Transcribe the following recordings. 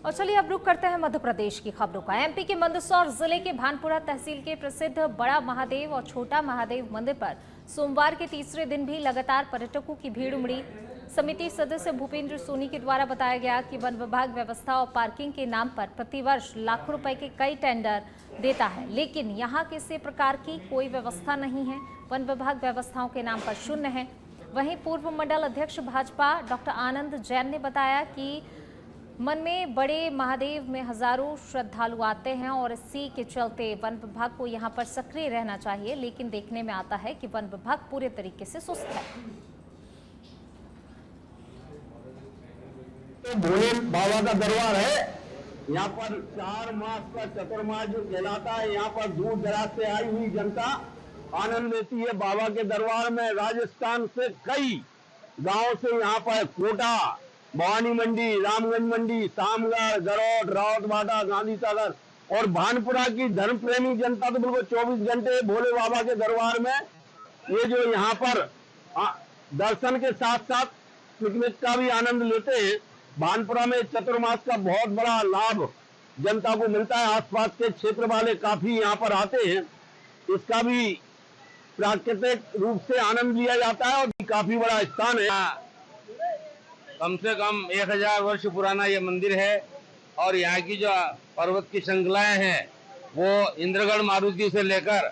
और चलिए अब रुक करते हैं मध्य प्रदेश की खबरों का। एमपी के मंदसौर जिले के भानपुरा तहसील के प्रसिद्ध बड़ा महादेव और छोटा महादेव मंदिर पर सोमवार के तीसरे दिन भी लगातार पर्यटकों की भीड़ उमड़ी। समिति सदस्य भूपेंद्र सोनी के द्वारा बताया गया कि वन विभाग व्यवस्था और पार्किंग के नाम पर प्रतिवर्ष लाखों रुपए के कई टेंडर देता है, लेकिन यहाँ किसी प्रकार की कोई व्यवस्था नहीं है। वन विभाग व्यवस्थाओं के नाम पर शून्य है। वहीं पूर्व मंडल अध्यक्ष भाजपा डॉक्टर आनंद जैन ने बताया कि मन में बड़े महादेव में हजारों श्रद्धालु आते हैं और इसी के चलते वन विभाग को यहां पर सक्रिय रहना चाहिए, लेकिन देखने में आता है कि वन विभाग पूरे तरीके से सुस्त है। तो भोले बाबा का दरबार है। यहाँ पर 4 मास का चतुर्मास जो कहलाता है, यहाँ पर दूर दराज से आई हुई जनता आनंद लेती है बाबा के दरबार में। राजस्थान से कई गांव से यहाँ पर कोटा, भवानी मंडी, रामगंज मंडी, सामगढ़, गरौट, रावतबाड़ा, गांधी सागर और भानपुरा की धर्म प्रेमी जनता तो बिल्कुल 24 घंटे भोले बाबा के दरबार में ये जो यहाँ पर दर्शन के साथ साथ पिकनिक का भी आनंद लेते हैं। भानपुरा में चतुर्मास का बहुत बड़ा लाभ जनता को मिलता है। आसपास के क्षेत्र वाले काफी यहाँ पर आते हैं। इसका भी प्राकृतिक रूप से आनंद लिया जाता है और काफी बड़ा स्थान है। कम से कम 1000 वर्ष पुराना ये मंदिर है और यहाँ की जो पर्वत की श्रृंखलाएं हैं वो इंद्रगढ़ मारुति से लेकर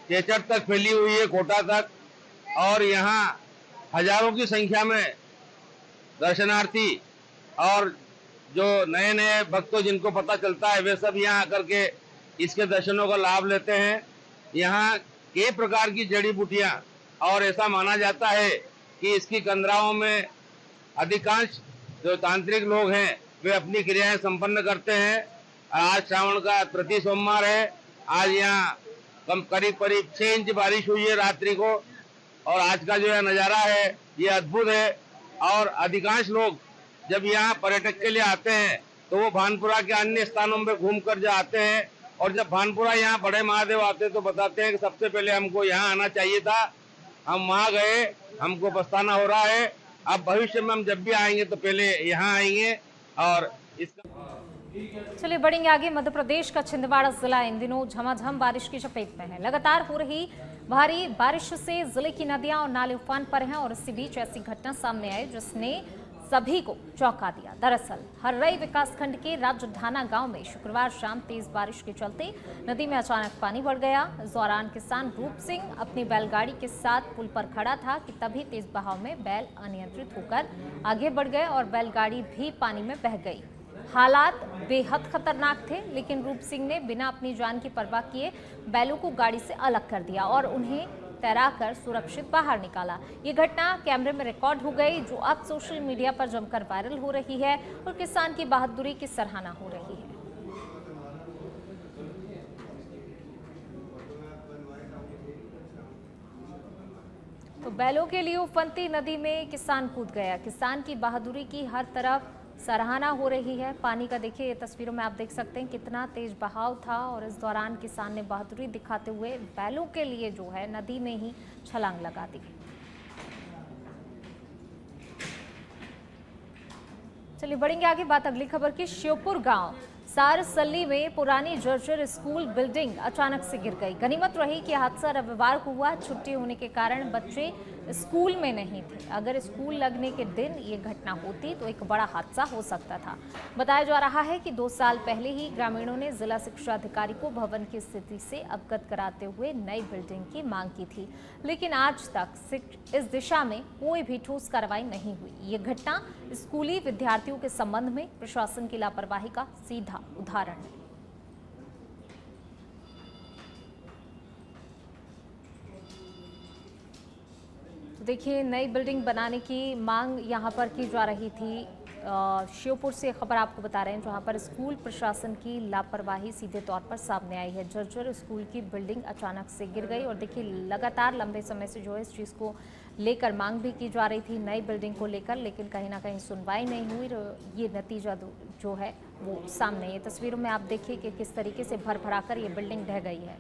केचट तक फैली हुई है, कोटा तक। और यहाँ हजारों की संख्या में दर्शनार्थी और जो नए नए भक्तों जिनको पता चलता है वे सब यहाँ आकर के इसके दर्शनों का लाभ लेते हैं। यहाँ कई प्रकार की जड़ी बूटियाँ और ऐसा माना जाता है कि इसकी कंदराओं में अधिकांश जो तांत्रिक लोग हैं वे अपनी क्रियाएं संपन्न करते हैं। आज श्रावण का प्रति सोमवार है। आज यहाँ करीब 6 इंच बारिश हुई है रात्रि को और आज का जो है नज़ारा है ये अद्भुत है। और अधिकांश लोग जब यहाँ पर्यटक के लिए आते हैं तो वो भानपुरा के अन्य स्थानों में घूमकर जो आते हैं और जब भानपुरा यहाँ बड़े महादेव आते हैं तो बताते हैं कि सबसे पहले हमको यहाँ आना चाहिए था, हम वहाँ गए, हमको पछताना हो रहा है। अब भविष्य में हम जब भी आएंगे तो पहले यहाँ आएंगे। और इसका चलिए बढ़ेंगे आगे। मध्य प्रदेश का छिंदवाड़ा जिला इन दिनों झमाझम बारिश की चपेट में है। लगातार हो रही भारी बारिश से जिले की नदियां और नाले उफान पर हैं और इसी बीच ऐसी घटना सामने आई जिसने सभी को चौंका दिया। दरअसल हर्रई विकासखंड के राजढाना गांव में शुक्रवार शाम तेज बारिश के चलते नदी में अचानक पानी बढ़ गया। इस दौरान किसान रूप सिंह अपनी बैलगाड़ी के साथ पुल पर खड़ा था कि तभी तेज बहाव में बैल अनियंत्रित होकर आगे बढ़ गए और बैलगाड़ी भी पानी में बह गई। हालात बेहद खतरनाक थे, लेकिन रूप सिंह ने बिना अपनी जान की परवाह किए बैलों को गाड़ी से अलग कर दिया और उन्हें तैराकर सुरक्षित बाहर निकाला। ये घटना कैमरे में रिकॉर्ड हो गई, जो अब सोशल मीडिया पर जमकर वायरल हो रही है और किसान की बहादुरी की सराहना हो रही है। तो बैलों के लिए उफनती नदी में किसान कूद गया। किसान की बहादुरी की हर तरफ सराहना हो रही है। पानी का देखिए, ये तस्वीरों में आप देख सकते हैं कितना तेज बहाव था और इस दौरान किसान ने बहादुरी दिखाते हुए बैलों के लिए जो है नदी में ही छलांग लगा दी। चलिए बढ़ेंगे आगे। बात अगली खबर की। श्योपुर गांव सारसल्ली में पुरानी जर्जर स्कूल बिल्डिंग अचानक से गिर गई। गनीमत रही कि हादसा रविवार को हुआ। छुट्टी होने के कारण बच्चे स्कूल में नहीं थे। अगर स्कूल लगने के दिन ये घटना होती तो एक बड़ा हादसा हो सकता था। बताया जा रहा है कि 2 साल पहले ही ग्रामीणों ने जिला शिक्षा अधिकारी को भवन की स्थिति से अवगत कराते हुए नई बिल्डिंग की मांग की थी, लेकिन आज तक इस दिशा में कोई भी ठोस कार्रवाई नहीं हुई। ये घटना स्कूली विद्यार्थियों के संबंध में प्रशासन की लापरवाही का सीधा उदाहरण है। तो देखिए, नई बिल्डिंग बनाने की मांग यहां पर की जा रही थी। श्योपुर से खबर आपको बता रहे हैं जहां पर स्कूल प्रशासन की लापरवाही सीधे तौर पर सामने आई है। जर्जर स्कूल की बिल्डिंग अचानक से गिर गई और देखिए लगातार लंबे समय से जो है इस चीज़ को लेकर मांग भी की जा रही थी नई बिल्डिंग को लेकर, लेकिन कहीं ना कहीं सुनवाई नहीं हुई। ये नतीजा जो है वो सामने, ये तस्वीरों में आप देखिए कि किस तरीके से भर भरा कर ये बिल्डिंग ढह गई है।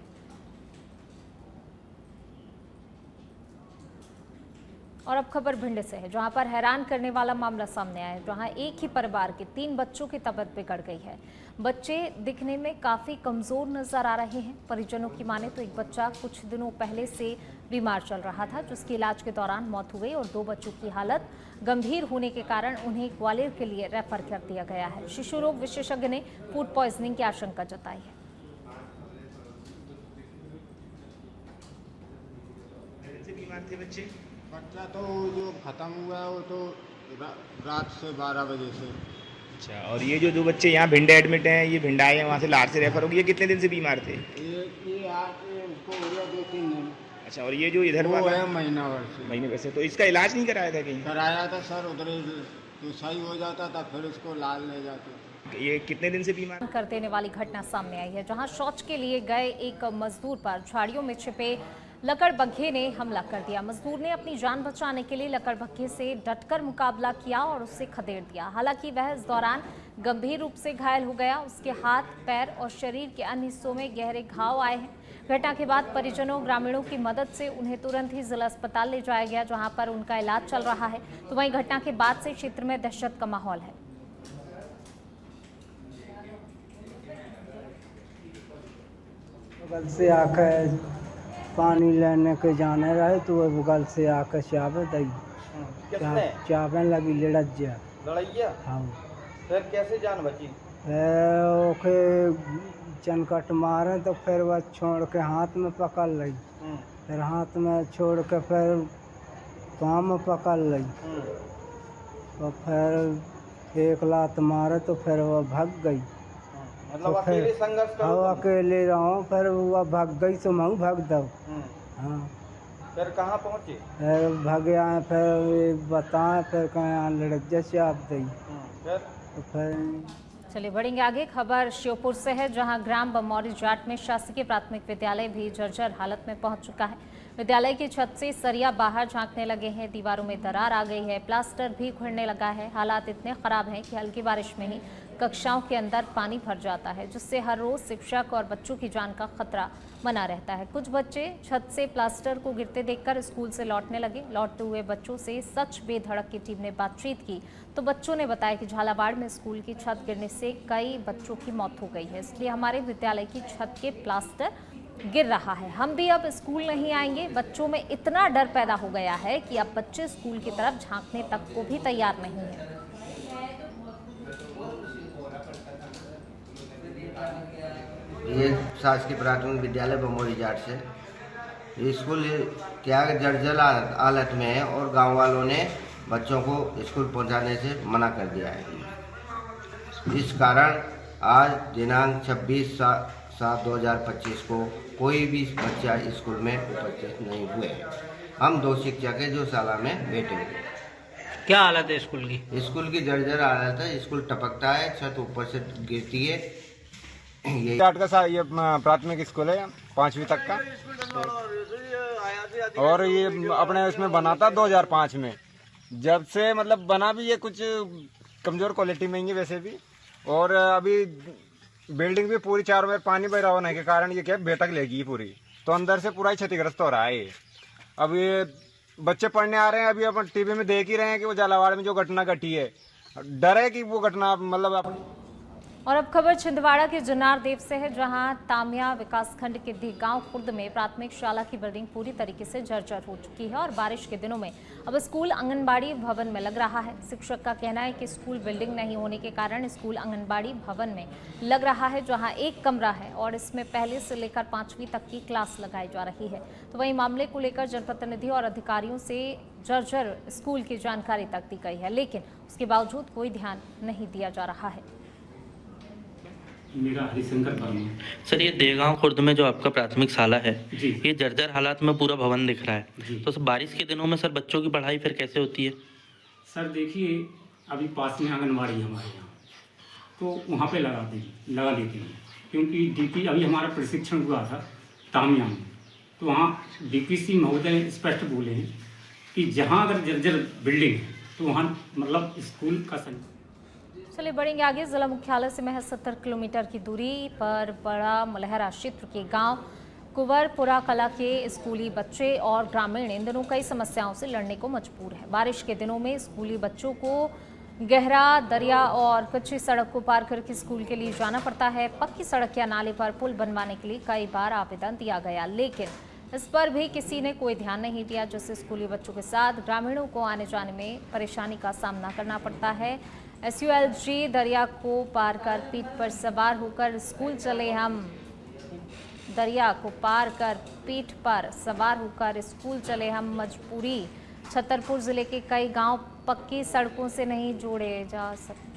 और अब खबर भिंड से है, जहां पर हैरान करने वाला मामला सामने आया है, जहां एक ही परिवार के 3 बच्चों की तबीयत बिगड़ गई है। बच्चे दिखने में काफी कमजोर नजर आ रहे हैं। परिजनों की माने तो एक बच्चा कुछ दिनों पहले से बीमार चल रहा था, जिसकी इलाज के दौरान मौत हो गई और 2 बच्चों की हालत गंभीर होने के कारण उन्हें ग्वालियर के लिए रेफर कर दिया गया है। शिशु रोग विशेषज्ञ ने फूड पॉइजनिंग की आशंका जताई है। बीमार थे बच्चे? बच्चा तो जो खत्म हुआ है वो तो रात से 12 बजे से। अच्छा, और ये जो 2 बच्चे यहाँ भिंड एडमिट हैं, ये भिंड आए हैं वहाँ से लार से रेफर हो गई, ये कितने दिन से बीमार थे? ये आके उसको हो गया 2-3 दिन। अच्छा, और ये जो इधर वो वाला है महीना भर से। महीने वैसे तो इसका इलाज नहीं कराया था कहीं? कराया था सर, उधर तो सही हो जाता था, फिर उसको लाल ले जाते। ये कितने दिन से बीमार? कर देने वाली घटना सामने आई है, जहां शौच के लिए गए एक मजदूर पर झाड़ियों में छिपे लकड़बग्घे ने हमला कर दिया। मजदूर ने अपनी जान बचाने के लिए लकड़बग्घे से डटकर मुकाबला किया और उससे खदेड़ दिया। हालांकि वह इस दौरान गंभीर रूप से घायल हो गया। उसके हाथ, पैर और शरीर के अन्य हिस्सों में गहरे घाव आए हैं। घटना के बाद परिजनों, ग्रामीणों की मदद से उन्हें तुरंत ही जिला अस्पताल ले जाया गया, जहां पर उनका इलाज चल रहा है। तो वहीं घटना के बाद से क्षेत्र में दहशत का माहौल है। बगल से आकर पानी लेने के जाने रहे तो वो बगल से आकर चाबे दी, चाबे लगी लड़ैया। हाँ, फिर कैसे जान बची? ओके चनकट मारे तो फिर वह छोड़ के हाथ में पकड़ ली, फिर हाथ में छोड़ के फिर पाँव में पकड़ ली, तो फिर एक लात मारे तो फिर वह भाग गई। मतलब तो अकेले संघर्ष कर? हाँ, अकेले रहो, फिर वह भाग गई तो मैं भाग दो। हाँ, फिर कहाँ पहुँचे? फिर भागे आए, फिर बताएं, फिर कहें लड़किया से आप दी, तो फिर चलिए बढ़ेंगे आगे। खबर श्योपुर से है, जहां ग्राम बमौरी जाट में शासकीय प्राथमिक विद्यालय भी जर्जर हालत में पहुंच चुका है। विद्यालय की छत से सरिया बाहर झांकने लगे हैं, दीवारों में दरार आ गई है, प्लास्टर भी उखड़ने लगा है। हालात इतने खराब हैं कि हल्की बारिश में ही कक्षाओं के अंदर पानी भर जाता है, जिससे हर रोज शिक्षक और बच्चों की जान का खतरा बना रहता है। कुछ बच्चे छत से प्लास्टर को गिरते देखकर स्कूल से लौटने लगे। लौटते हुए बच्चों से सच बेधड़क की टीम ने बातचीत की तो बच्चों ने बताया कि झालावाड़ में स्कूल की छत गिरने से कई बच्चों की मौत हो गई है, इसलिए हमारे विद्यालय की छत के प्लास्टर गिर रहा है। हम भी अब स्कूल नहीं आएंगे। बच्चों में इतना डर पैदा हो गया है कि अब बच्चे स्कूल की तरफ झांकने तक को भी तैयार नहीं है। ये शासकीय प्राथमिक विद्यालय बमौरी जाट से ये स्कूल क्या जर्जर हालत में है और गांव वालों ने बच्चों को स्कूल पहुंचाने से मना कर दिया है। इस कारण आज दिनांक 26/7/2025 को कोई भी बच्चा स्कूल में उपस्थित नहीं हुए हैं। हम 2 शिक्षक हैं जो शाला में बैठे हुए। क्या हालत है स्कूल की? स्कूल की जर्जर हालत है, स्कूल टपकता है, छत ऊपर से गिरती है। ये जाट का ये प्राथमिक स्कूल है 5वीं तक का, और ये अपने इसमें बना था 2005 में। जब से मतलब बना भी ये कुछ कमजोर क्वालिटी में ही वैसे भी, और अभी बिल्डिंग भी पूरी चारों में पानी बह रहा होने के कारण ये क्या बेटक लेगी पूरी, तो अंदर से पूरा ही क्षतिग्रस्त हो रहा है। अब ये बच्चे पढ़ने आ रहे हैं, अभी अपन टीवी में देख ही रहे हैं कि वो झालावाड़ में जो घटना घटी है, डर है कि वो घटना मतलब। और अब खबर छिंदवाड़ा के जनारदेव से है, जहां तामिया विकासखंड के देगांव खुर्द में प्राथमिक शाला की बिल्डिंग पूरी तरीके से जर्जर हो चुकी है और बारिश के दिनों में अब स्कूल आंगनबाड़ी भवन में लग रहा है। शिक्षक का कहना है कि स्कूल बिल्डिंग नहीं होने के कारण स्कूल आंगनबाड़ी भवन में लग रहा है, जहां एक कमरा है और इसमें पहले से लेकर 5वीं तक की क्लास लगाई जा रही है। तो वहीं मामले को लेकर जनप्रतिनिधि और अधिकारियों से जर्जर स्कूल की जानकारी तक दी गई है, लेकिन उसके बावजूद कोई ध्यान नहीं दिया जा रहा है। मेरा हरिशंकर वर्मा। सर, ये देगांव खुर्द में जो आपका प्राथमिक शाला है जी, ये जर्जर हालात में पूरा भवन दिख रहा है जी। तो बारिश के दिनों में सर बच्चों की पढ़ाई फिर कैसे होती है? सर देखिए, अभी पास में आंगनबाड़ी है हमारे यहाँ, तो वहाँ पे लगा लेते हैं, क्योंकि डीपी अभी हमारा प्रशिक्षण हुआ था तामिया में, तो वहाँ डीपीसी महोदय स्पष्ट बोले हैं कि जहाँ अगर जर्जर बिल्डिंग है तो वहाँ मतलब स्कूल का चलिए बढ़ेंगे आगे। जिला मुख्यालय से महज 70 किलोमीटर की दूरी पर बड़ा मलहरा क्षेत्र के गांव कुंवरपुरा कला के स्कूली बच्चे और ग्रामीण इन दिनों कई समस्याओं से लड़ने को मजबूर है। बारिश के दिनों में स्कूली बच्चों को गहरा दरिया और कच्ची सड़क को पार करके स्कूल के लिए जाना पड़ता है। पक्की सड़क या नाले पर पुल बनवाने के लिए कई बार आवेदन दिया गया, लेकिन इस पर भी किसी ने कोई ध्यान नहीं दिया, जिससे स्कूली बच्चों के साथ ग्रामीणों को आने जाने में परेशानी का सामना करना पड़ता है। SULG दरिया को पार कर पीठ पर सवार होकर स्कूल चले हम। दरिया को पार कर पीठ पर सवार होकर स्कूल चले हम मजबूरी। छतरपुर जिले के कई गांव पक्की सड़कों से नहीं जोड़े जा सकते।